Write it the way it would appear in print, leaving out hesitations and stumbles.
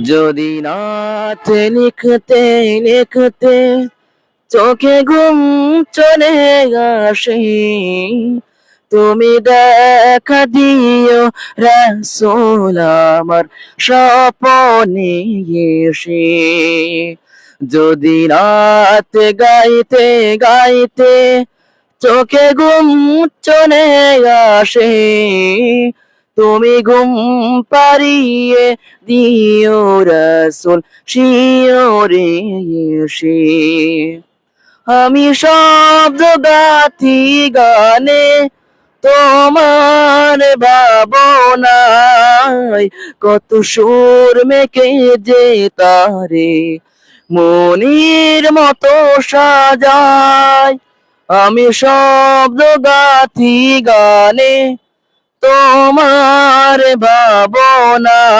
যদি রাত লিখতে লিখতে চোখে ঘুম চলে আসে, তুমি দেখা দিও রাসূল আমার স্বপনে এসে। যদি রাত গাইতে গাইতে চোখে ঘুম চলে আসে, তুমি ঘুম পাড়িয়ে দিও রাসূল শিয়রে এসে। আমি শব্দ গাথি গানে তোমার ভাবনায়, কত সুর মেখে যে তারে মনির মতো সাজায়। আমি শব্দ গাথি গানে তোমার ভাবনায়,